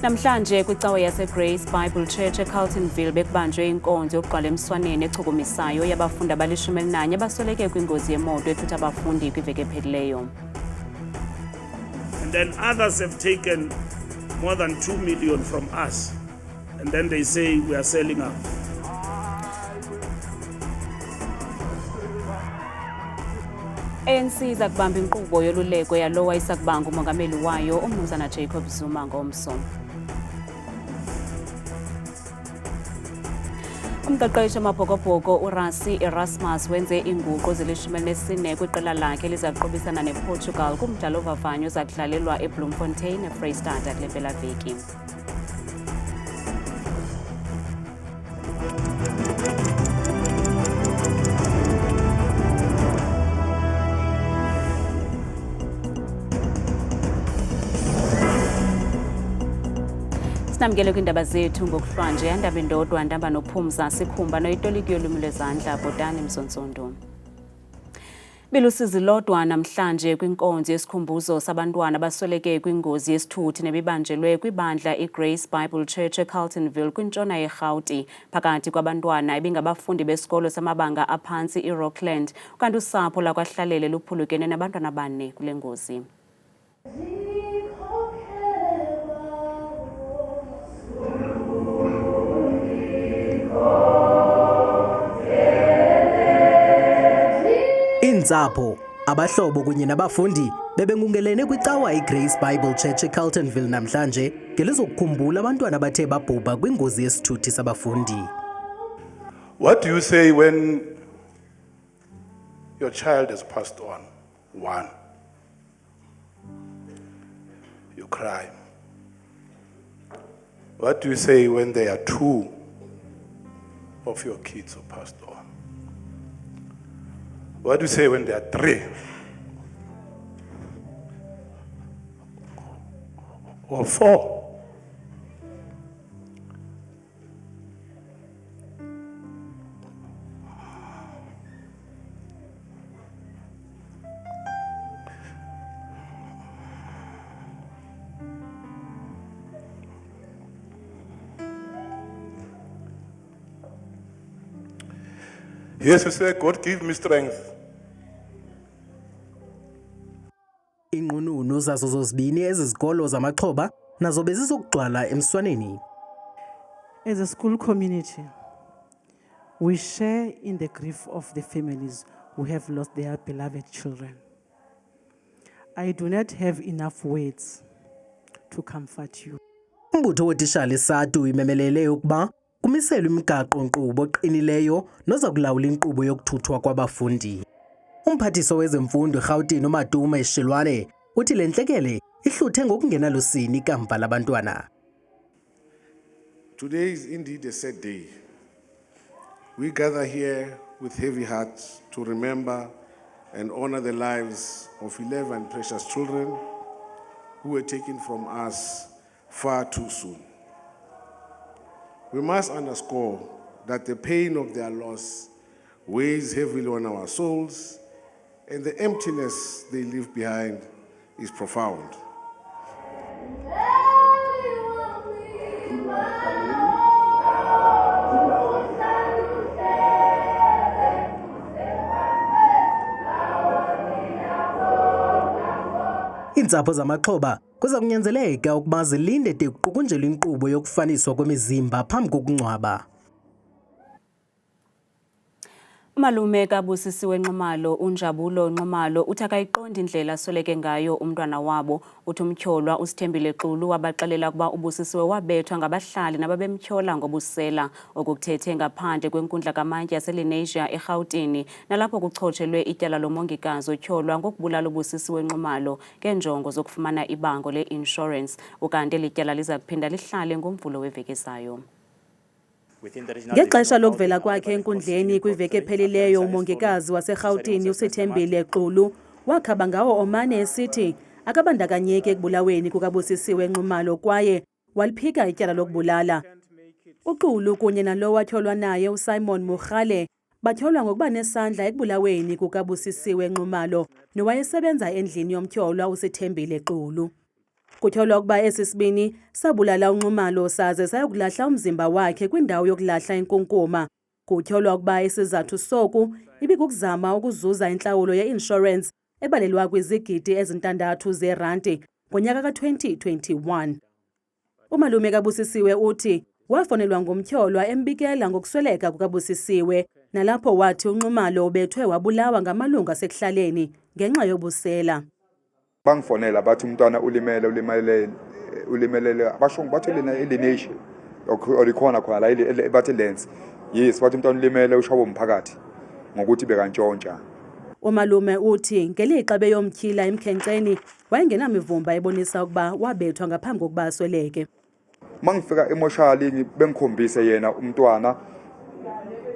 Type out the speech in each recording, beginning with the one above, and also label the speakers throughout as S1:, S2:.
S1: Namhlanje kwicawa yaseGrace Bible Church eCarltonville bekubanjwe inkonzo yokuqala emswaneni echukumisayo yabafundi abali-11 abasoleke kwingozi yemoto ethutha abafundi kwiveki ephelileyo.
S2: And then others have taken more than 2 million from us. And then they say we are selling out.
S1: ANC iza kubamba inkqubo yoluleko yalowa isakubanga umongameli wayo uMnumzana Jacob Zuma ngomso. Umqeqeshi wamabhokobhoko uRasi Erasmus wenze inguqu ezili-14 kwiqela lakhe lizakuqobisana nePortugal kumdlalo ovavanyo ozakudlalelwa eBloemfontein eFreystata kule mpelaveki. Sinamkele kwindaba zethu ngokuhlwanje yandaba indodwa ndamba nophumza sikhumba noyitoliki yolwimi lwezandla Botani Msonsondo. Bilusizi lodwa namhlanje kwinkonzo yesikhumbuzo sabantwana abasoleke kwingozi yesithuthi nebibanjelwe kwibandla iGrace Bible Church eCarltonville kwintshona yeRhawuti phakathi kwabantwana ebingabafundi besikolo samabanga aphantsi iRockland kanti usapho lakwahlalele luphulukene nabantwana 4 kule ngozi.
S3: Intsapho, abahlobo kunye nabafundi bebengungelene kwicawa iGrace Bible Church eCarltonville namhlanje ngelizokukhumbula abantwana abathe babhubha kwingozi yesithuthi sabafundi.
S4: What do you say when your child has passed on? 1. You cry. What do you say when there are 2 of your kids who passed on? What do you say when there are 3? Or 4? Yes, we say, God give me strength.
S3: Inqununu zazo zozibini ezizikolo zamaxhoba nazo bezizokugcwala emswaneni.
S5: As a school community, we share in the grief of the families who have lost their beloved children. I do not have enough words to comfort you.
S3: Umbutho wotitshala eSADU imemelele ukuba kumiselwe imigaqo-nkqubo oqinileyo noza kulawula inkqubo yokuthuthwa kwabafundi. Umphathiso wezemfundo eRhawutini uMaduma Shilwane uthi le ntlekele ihluthe ngokungenalusini ikamva labantwana.
S6: Today is indeed a sad day. We gather here with heavy hearts to remember and honor the lives of 11 precious children who were taken from us far too soon. We must underscore that the pain of their loss weighs heavily on our souls, and the emptiness they leave behind is profound.
S3: Iintsapho zamaxhoba kuza kunyanzeleka ukuba zilinde de kuqukunjelwe inkqubo yokufaniswa kwemizimba phambi kokungcwaba.
S1: Umalume kaBusisiwe Nxumalo uNjabulo Nxumalo uthi akayiqondi indlela asoleke ngayo umntwana wabo. Uthi umtyholwa uSithembile Xulu wabaxelela ukuba uBusisiwe wabethwa ngabahlali nababemtyhola ngobusela okukuthethe ngaphandle kwenkundla kamantyi yaseLenasia eRhawutini nalapho kuchotshelwe ityala lomongikazi otyholwa ngokubulala uBusisiwe Nxumalo ngeenjongo zokufumana ibango le-insurance ukanti lityala liza kuphinda lihlale ngomvulo weveki ezayo.
S7: Ngexesha lokuvela kwakhe enkundleni kwiveki ephelileyo umongikazi waseRhawutini uSithembile Xulu wakhaba ngawo omane esithi akabandakanyeki ekubulaweni kukaBusisiwe Nxumalo kwaye waliphika ityala lokubulala. UXulu kunye nalo watyholwa naye uSimon Mugale batyholwa ngokuba nesandla ekubulaweni kukaBusisiwe Nxumalo nowayesebenza endlini yomtyholwa uSithembile Xulu. Kutyholwa ukuba esi sibini sabulala uNxumalo saze sayokulahla umzimba wakhe kwindawo yokulahla inkunkuma. Kutyholwa ukuba isizathu soku ibikukuzama ukuzuza intlawulo ye-inshorensi ebalelwa kwizigidi ezintandathu zeerandi ngonyaka ka-2021. Umalume kaBusisiwe uthi wafonelwa ngumtyholwa embikela ngokusweleka kukaBusisiwe nalapho wathi uNxumalo ubethwe wabulawa ngamalungu asekuhlaleni ngenxa yobusela.
S8: Bangifonela bathi umntwana ulimelele basho bathi lineation olikhona khona la bathi lens. Yes, bathi umntwana ulimele ushawa umphakathi ngokuthi bekantshontsha.
S7: Umalume uthi ngelixa beyomtyhila emkhenkceni wayengenamivumba ebonisa ukuba wabethwa ngaphambi kokuba asweleke.
S8: Mangifika emoshali bengikhombise yena umntwana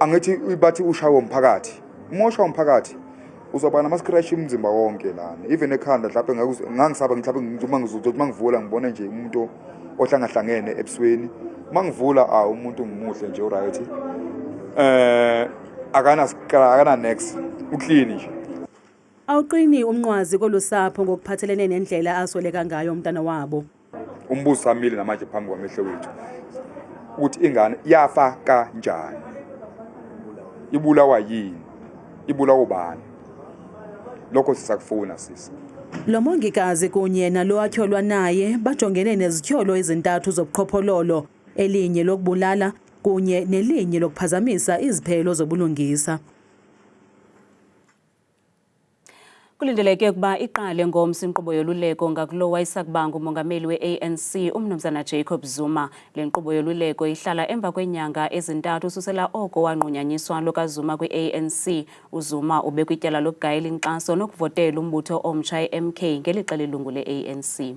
S8: angithi bathi ushawa umphakathi. Umosha umphakathi uzoba nama-scratch umzimba wonke lana. Even ekhanda mhlawumbe ngangisaba mhlawumbe uma ngivula ngibone nje umuntu ohlangahlangene ebusweni. Mangivula umuntu ngimuhle nje uright. Akana next uclean nje.
S7: Awuqini umnqwazi kolusapho ngokuphathelene nendlela asweleka ngayo umntana wabo.
S8: Umbuzo samile namanje phambi kwamehlo wethu ukuthi ingane yafa kanjani, ibulawa yini, ibulawa ubani. Lokho sisakufuna sisi.
S7: Lo mongikazi kunye nalo atyholwa naye bajongene nezityholo ezintathu zobuqhophololo, elinye lokubulala kunye nelinye lokuphazamisa iziphelo zobulungisa.
S1: Kulindeleke ukuba iqale ngomso inkqubo yoluleko ngakulo wayesakuba ngumongameli we-ANC uMnumzana Jacob Zuma. Le nkqubo yoluleko ihlala emva kweenyanga ezintathu ususela oko wanqunyanyiswa lukaZuma kwi-ANC. UZuma ubekwe ityala lokugayela inkxaso nokuvotela umbutho omtsha i-MK ngelixa lilungu le-ANC.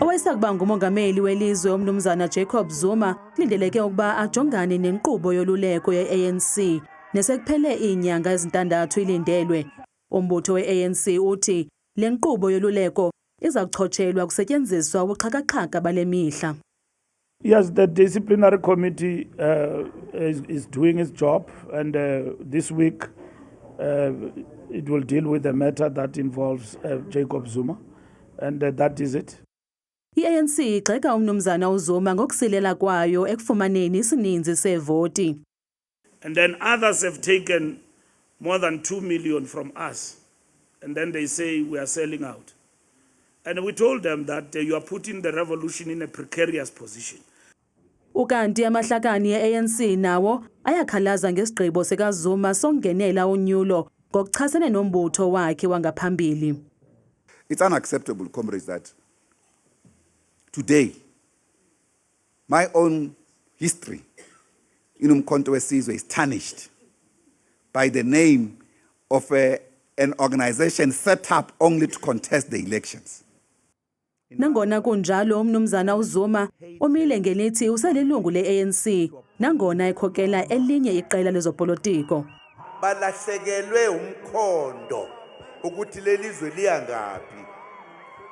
S7: Owayesakuba ngumongameli welizwe uMnumzana Jacob Zuma kulindeleke ukuba ajongane nenkqubo yoluleko ye-ANC nesekuphele iinyanga ezintandathu ilindelwe. Umbutho we-ANC uthi le nkqubo yoluleko iza kuchotshelwa kusetyenziswa ubuxhakaxhaka bale mihla.
S2: Yes, the disciplinary committee is doing its job, and this week it will deal with the matter that involves Jacob Zuma, and that is it.
S7: I-ANC igxeka uMnumzana uZuma ngokusilela kwayo ekufumaneni isininzi seevoti.
S2: And then others have taken more than 2 million from us, and then they say we are selling out. And we told them that you are putting the revolution in a precarious position.
S7: Ukanti amahlakani e-ANC nawo ayakhalaza ngesigqibo sikaZuma songenela unyulo ngokuchasene nombutho wakhe wangaphambili.
S9: It's unacceptable, comrades, that today my own history in Umkhonto weSizwe is tarnished by the name of an organization set up only to contest the elections.
S7: Nangona kunjalo uMnumzana uZuma umile ngelithi uselilungu le-ANC nangona ekhokela elinye iqela lezopolitiko.
S10: Balahlekelwe umkhondo ukuthi lelizwe liya ngaphi.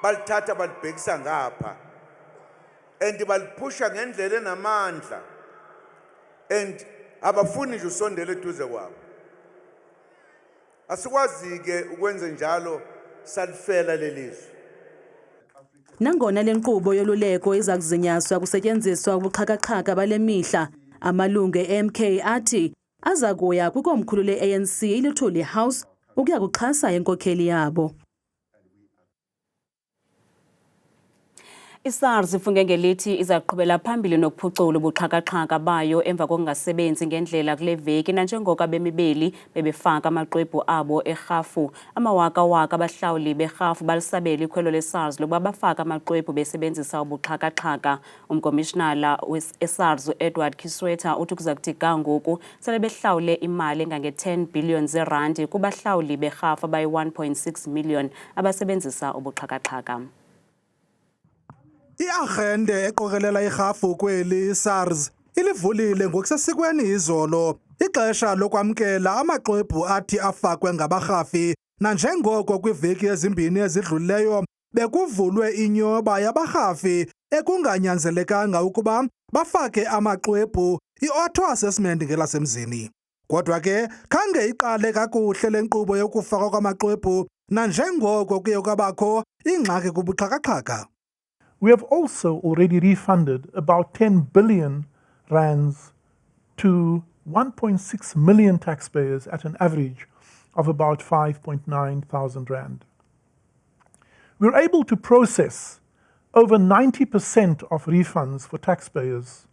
S10: Balithatha balibhekisa ngapha. And baliphusha ngendlela enamandla. And abafuni nje usondele eduze kwabo. Asikwazi ke ukwenza njalo salifela lelizwe.
S7: Nangona le nkqubo yoluleko iza kuzinyaswa kusetyenziswa ubuxhakaxhaka bale mihla, amalungu e-MK athi aza kuya kwikomkhulu le-ANC iLuthuli House ukuya kuxhasa inkokheli yabo.
S1: I-SARS ifunge ngelithi iza kuqhubela phambili nokuphucula ubuxhakaxhaka bayo emva kokungasebenzi ngendlela kule veki nanjengoko abemibeli bebefaka amaxwebhu abo erhafu. Amawaka-waka abahlawuli berhafu balisabela ikhwelo le-SARS lokuba bafaka amaxwebhu besebenzisa ubuxhakaxhaka. Umkomishinala we-SARS u-Edward Kisweta uthi kuza kuthi ga ngoku sele behlawule imali engange-10 billion zeerandi kubahlawuli berhafu abayi-1.6 million abasebenzisa ubuxhakaxhaka.
S11: I-arhente eqokelela irhafu kweli SARS ilivulile ngokusesikweni izolo ixesha lokwamkela amaxwebhu athi afakwe ngabarhafi nanjengoko kwiveki ezimbini ezidlulileyo bekuvulwe inyoba yabarhafi ekunganyanzelekanga ukuba bafake amaxwebhu i-auto assessment ngelasemzini. Kodwa ke khange iqale kakuhle lenkqubo yokufakwa kwamaxwebhu nanjengoko kuye kwabakho ingxaki kubuxhakaxhaka.
S12: We have also already refunded about 10 billion rands to 1.6 million taxpayers at an average of about 5.9 thousand rand. We're able to process over 90% of refunds for taxpayers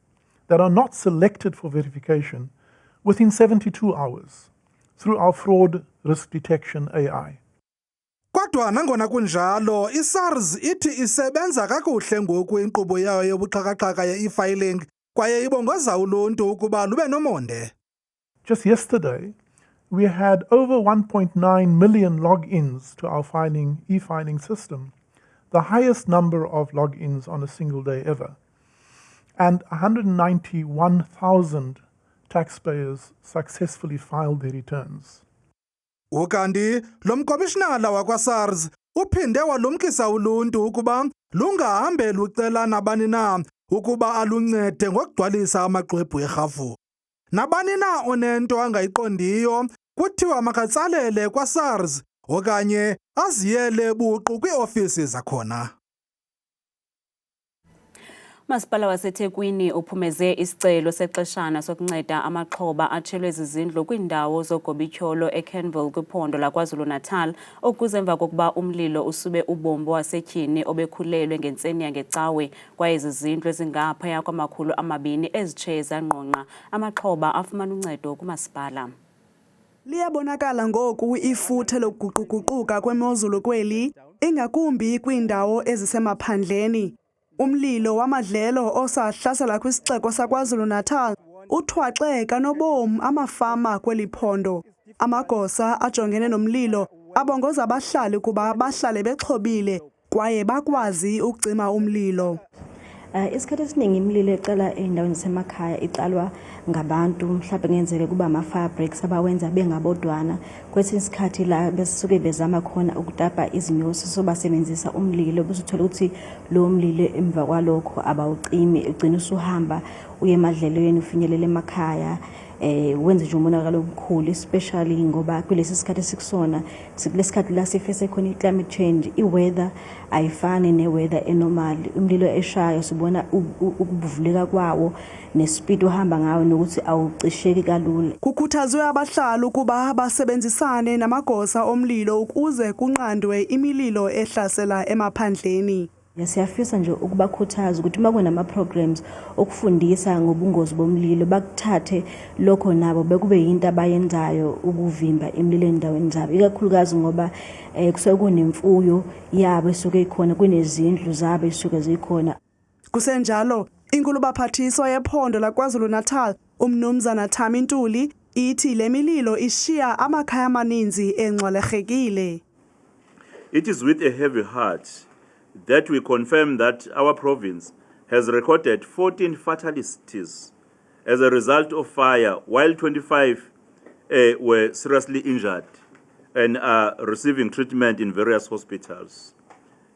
S12: that are not selected for verification within 72 hours through our fraud risk detection AI.
S11: Kodwa nangona kunjalo, iSARS ithi isebenza kakuhle ngoku inkqubo yayo yobuxhakaxhaka ye-e-filing kwaye ibongoza uluntu ukuba lube nomonde.
S12: Just yesterday, we had over 1.9 million logins to our e-filing system, the highest number of logins on a single day ever, and 191,000 taxpayers successfully filed their returns.
S11: Ukanti lo mkomishinala wakwa-SARS uphinde walumkisa uluntu ukuba lungahambe lucela nabani na ukuba aluncede ngokugcwalisa amaxwebhu erhafu. Nabani na onento angayiqondiyo kuthiwa makatsalele kwa-SARS okanye aziyele buqu kwiiofisi zakhona.
S1: Masipala waseThekwini uphumeze isicelo sexeshana sokunceda amaxhoba atshelwe zizindlu kwiindawo zogobityholo eKenville kwiphondo laKwaZulu-Natal okuze emva kokuba umlilo usube ubombo wasetyhini obekhulelwe ngentseni yangecawe kwaye izizindlu ezingaphaya kwama200 ezitshe zangqongqa amaxhoba afumana uncedo kumasipala.
S13: Liyabonakala ngoku ifuthe lokuguquguquka kwemozulu kweli, ingakumbi kwiindawo ezisemaphandleni. Umlilo wamadlelo osahlasela kwisixeko saKwaZulu-Natal uthwaxe kanobom amafama kweli phondo. Amagosa ajongene nomlilo abongoza abahlali kuba bahlale bexhobile kwaye bakwazi ukucima umlilo.
S14: Isikhathi esiningi imililo ecala endaweni zasemakhaya icalwa ngabantu mhlawumbe kungenzeka kuba ama-fire breaks abawenza bengabodwana. Kwesinye isikhathi la besuke bezama khona ukutapa izinyosi sobasebenzisa umlilo bese uthola ukuthi lo mlilo emva kwalokho abawucimi ugcina usuhamba uye emadlelweni ufinyelele emakhaya. Wenze nje umonakalo omkhulu especially ngoba kulesi sikhathi sikusona kulesikhathi la sifese khona i-climate change, i-weather ayifani ne-weather enormal. Umlilo eshayo sibona ukuvuleka kwawo nespeed ohamba ngawo nokuthi awucisheki kalula.
S13: Kukhuthazwe abahlali ukuba basebenzisane namagosa omlilo ukuze kunqandwe imililo ehlasela emaphandleni.
S14: Siyafisa nje ukubakhuthaza ukuthi uma kunama-programs okufundisa ngobungozi bomlilo bakuthathe lokho nabo bekube yinto abayenzayo ukuvimba imililo endaweni zabo, ikakhulukazi ngoba kusuke kunemfuyo yabo esuke ikhona, kunezindlu zabo esuke zikhona.
S13: Kusenjalo, inkulubaphathiswa yephondo laKwaZulu-Natal uMnumzana Thami Ntuli ithi le mililo ishiya amakhaya amaninzi engcwelekekile.
S15: It is with a heavy heart that we confirm that our province has recorded 14 fatalities as a result of fire, while 25 were seriously injured and are receiving treatment in various hospitals.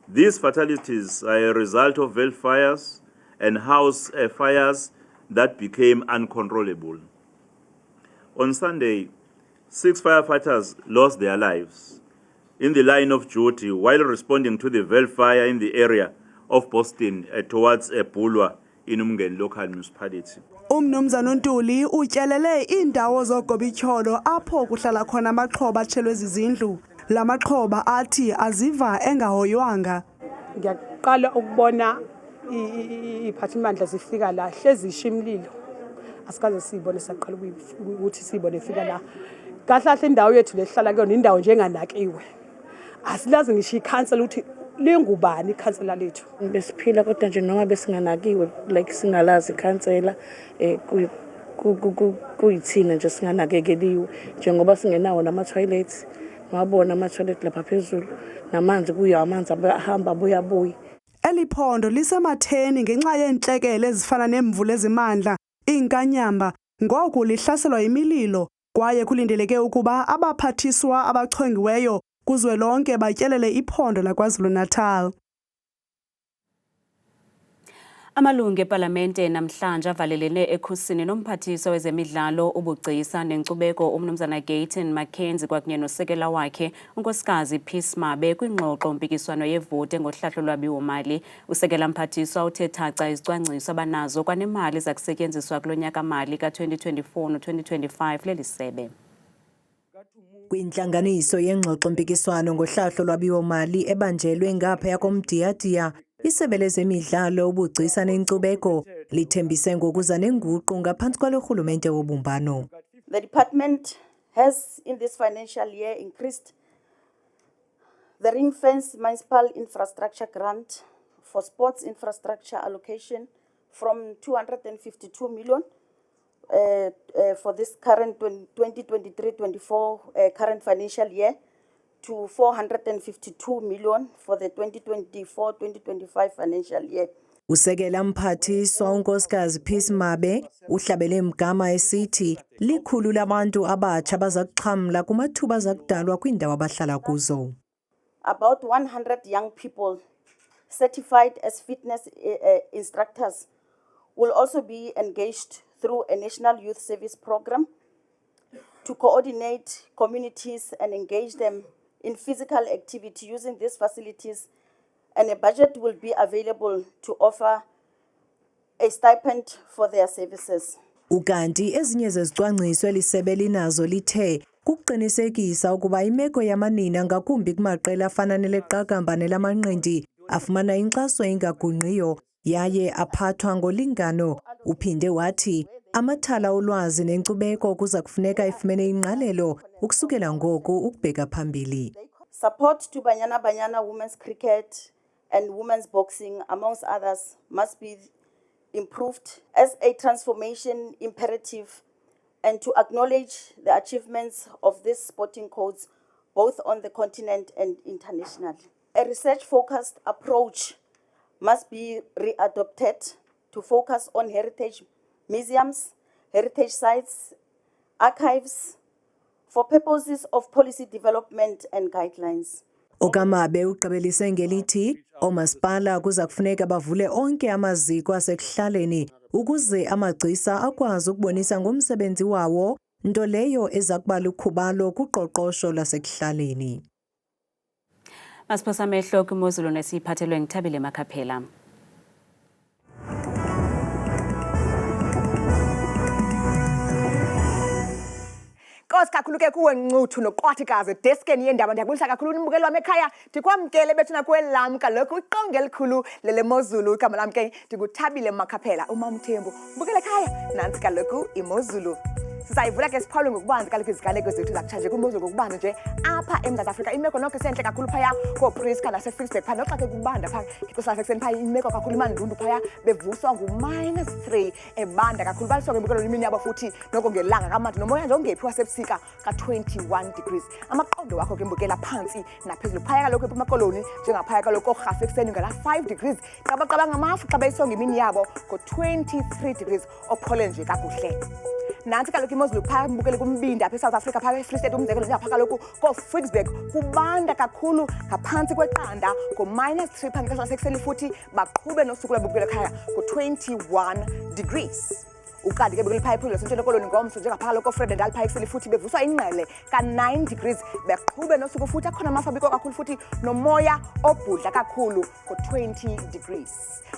S15: These fatalities are a result of well fires and house fires that became uncontrollable. On Sunday, 6 firefighters lost their lives in the line of duty while responding to the Vale fire in the area of Boston towards Bulwer in Umngeni local municipality.
S13: Umnumzana Ntuli utyelele indawo zogobityholo apho kuhlala khona amaxhoba atshelwe zizindlu. La maxhoba athi aziva engahoywanga.
S16: Ngiyaqala ukubona iphathimandla zifika la hlezisha imililo. Asikaze sibone saqala ukuthi sibone ifika la. Kahlahle indawo yethu lehlala kuyona indawo njenganakiwe. Asilazi ngisho ikhansela ukuthi lingubani ikhansela lethu.
S17: Besiphila kodwa nje noma besinganakiwe like singalazi ikhansela kuyithina nje singanakekeliwe njengoba singenawo nama-toilets. Ngabona ama-toilet lapha phezulu namanzi kuya amanzi ahamba buya.
S13: Eliphondo lisematheni ngenxa yenhlekele ezifana nemvula ezimandla, inkanyamba, ngoku lihlaselwa imililo kwaye kulindeleke ukuba abaphathiswa abachongiweyo kuzwelonke batyelele iphondo laKwaZulu-Natal.
S1: Amalungu ePalamente namhlanje avalelene ekhusini nomphathiswa wezemidlalo ubugcisa nenkcubeko umnumzana Gayton Mackenzie kwakunye nosekela wakhe unkosikazi Peace Mabe kwingxoxo mpikiswano yevote ngohlahlo lwabiwo-mali. Usekela mphathiswa uthe thaca izicwangciso abanazo kwanemali zakusetyenziswa kulo nyaka-mali ka-2024 no-2025 leli sebe.
S18: Kwintlanganiso yengxoxo mpikiswano ngohlahlo lwabiwo-mali ebanjelwe ngaphaya komdiyadiya, isebe lezemidlalo ubugcisa nenkcubeko lithembise ngokuza nenguqu ngaphantsi kwalo rhulumente wobumbano.
S19: The department has in this financial year increased the ring-fence municipal infrastructure grant for sports infrastructure allocation from 252 million for this current 2023-24 current financial year to 452 million for the 2024-2025 financial year.
S18: Usekela mphathiswa unkosikazi Peace Mabe uhlabele mgama esithi likhulu labantu abatsha baza kuxhamla kumathuba zakudalwa kwindawo abahlala kuzo.
S19: About 100 young people certified as fitness instructors will also be engaged through a national youth service program to coordinate communities and engage them in physical activity using these facilities, and a budget will be available to offer a stipend for their services.
S18: Ukanti ezinye zezicwangciso elisebe linazo lithe kuqinisekisa ukuba imeko yamanina ngakumbi kumaqela afana neleqakamba nelamanqindi afumana inkxaso engagungqiyo yaye aphathwa ngolingano. Uphinde wathi amathala olwazi nenkcubeko kuza kufuneka ifumene ingqalelo ukusukela ngoku ukubheka phambili.
S19: Support to Banyana Banyana women's cricket and women's boxing, amongst others, must be improved as a transformation imperative and to acknowledge the achievements of these sporting codes both on the continent and internationally. A research-focused approach must be readopted to focus on heritage museums, heritage sites, archives, for purposes of policy development and guidelines.
S18: Okamabe ugqibelise ngelithi omasipala kuza kufuneka bavule onke amaziko asekuhlaleni ukuze amagcisa akwazi ukubonisa ngomsebenzi wawo, nto leyo eza kuba lukhubalo kuqoqosho lasekuhlaleni.
S1: Masiphosa amehlo kwimozulu nesiphathelwe ngithabile Makhaphela.
S20: Nkosi kakhulu ke kuwe Ncuthu noQwathikazi deskeni yendaba. Ndiyabulisa kakhulu nimbukeli wami ekhaya, ndikwamkele bethuna kwelam kaloku iqonge elikhulu lele mozulu. Igama lam ke ndinguthabile Makhaphela. UMamthembu mbukele ekhaya, nantsi kaloku imozulu. Sizayivula ke siphawule ngokubanzi kaloku iziganeko zethu zakutshanje kwimozulu ngokubanzi nje apha eMzantsi Afrika. Imeko noko sentle kakhulu phaya kooPriska naseFree phaya noxa ke kubanda phaa ngexesha lasekuseni phaya imeko kakhulu imandundu phaya bevuswa ngu-3 ebanda kakhulu. Baliswa ke mbukelo imini yabo futhi noko ngelanga kamandi nomoya nje ongephi wasebusika ka-21 degrees. Amaqondo wakho ke mbukela phantsi naphezulu phaya kaloku eMpuma Koloni njengaphaya kaloku koRhafu ekuseni ngala-5 degrees. Qabaqaba ngamafu xa beyisonga imini yabo ngo-23 degrees ophole nje kakuhle. Nanti kaloku imozulu phaya mbukele kumbindi apha eSouth Africa phaya eFree State umzekelo nje apha kaloku koFricksburg kubanda kakhulu ngaphantsi kweqanda ngo-3 phaa ngexesha lasekuseni futhi baqhube nosuku lwabukele ekhaya ngo-21 degrees. Ukanti ke bekule phaya ephezulu laseNtshona Koloni ngomso njengapha kaloku koFredendal phaya ekuseni futhi bevuswa ingqele ka-9 degrees beqhube nosuku futhi akhona amafabiko kakhulu futhi nomoya obhudla kakhulu ngo-20 degrees.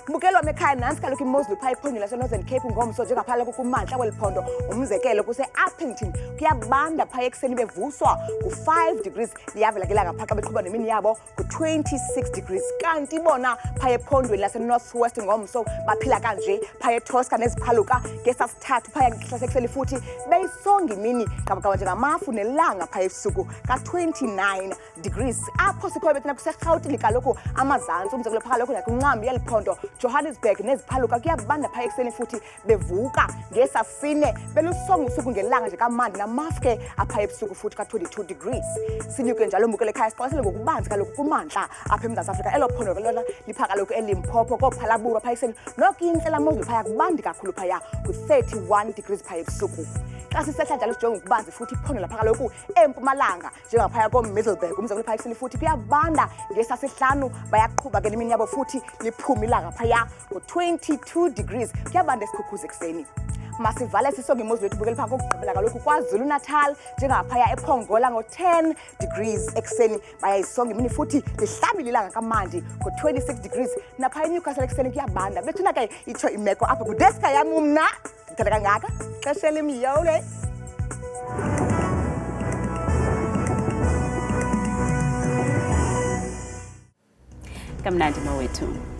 S20: Mbukelo wami ekhaya nansi kaloku imozulu phaya ephondweni laseNorthern Cape ngomso njengapha kaloku kumantla kweli phondo. Umzekelo kuse-Appington kuyabanda phaya ekuseni bevuswa ngu-5 degrees. Liyavela ke ilanga phaa xa beqhuba nemini yabo ngo-26 degrees. Kanti bona phaya ephondweni laseNorthwest ngomso baphila kanje phaya eTosca neziphaluka ngesasithathu phaya ngexesha lasekuseni futhi beyisonga imini qabaqaba njengamafu nelanga phaya ebusuku ka-29 degrees. Apho sikhoyo bethina kuseRhawutini kaloku amazantsi umzekelo phaa kaloku nakwinqambi yeli phondo Johannesburg neziphaluka kuyabanda phaya ekuseni futhi bevuka ngesasine belusonga usuku ngelanga nje kamandi namafu ke aphaya ebusuku futhi ka-22 degrees. Sinyuke njalo mbukele ekhaya siqwalasele ngokubanzi kaloku kumantla apha eMzantsi Afrika elo phondo lona lipha kaloku eLimpopo koPhalabula phaya ekuseni nokintle la mozulu phaya kubandi kakhulu phaya ku-31 degrees phaya ebusuku. xa sisehla njalo sijonge ukubanzi futhi iphondo lapha kaloku empumalanga njengaphaya koMiddelburg umzekelo eParkson futhi kuyabanda ngesasihlanu bayaqhuba ke lemini yabo futhi liphume ilanga phaya ngo-22 degrees kuyabanda esikhukhuza ekuseni masivale sisonke imozulu yethu bukele phaa kokugqibela kaloku KwaZulu Natal njengaphaya ePongola ngo-10 degrees ekuseni bayayisonga imini futhi lihlabile ilanga kamandi ngo-26 degrees naphaya eNewcastle ekuseni kuyabanda bethuna ke itsho imeko apha kudeska yam mna ndithanda kangaka xesha elimyole
S1: Kamnandi mawethu.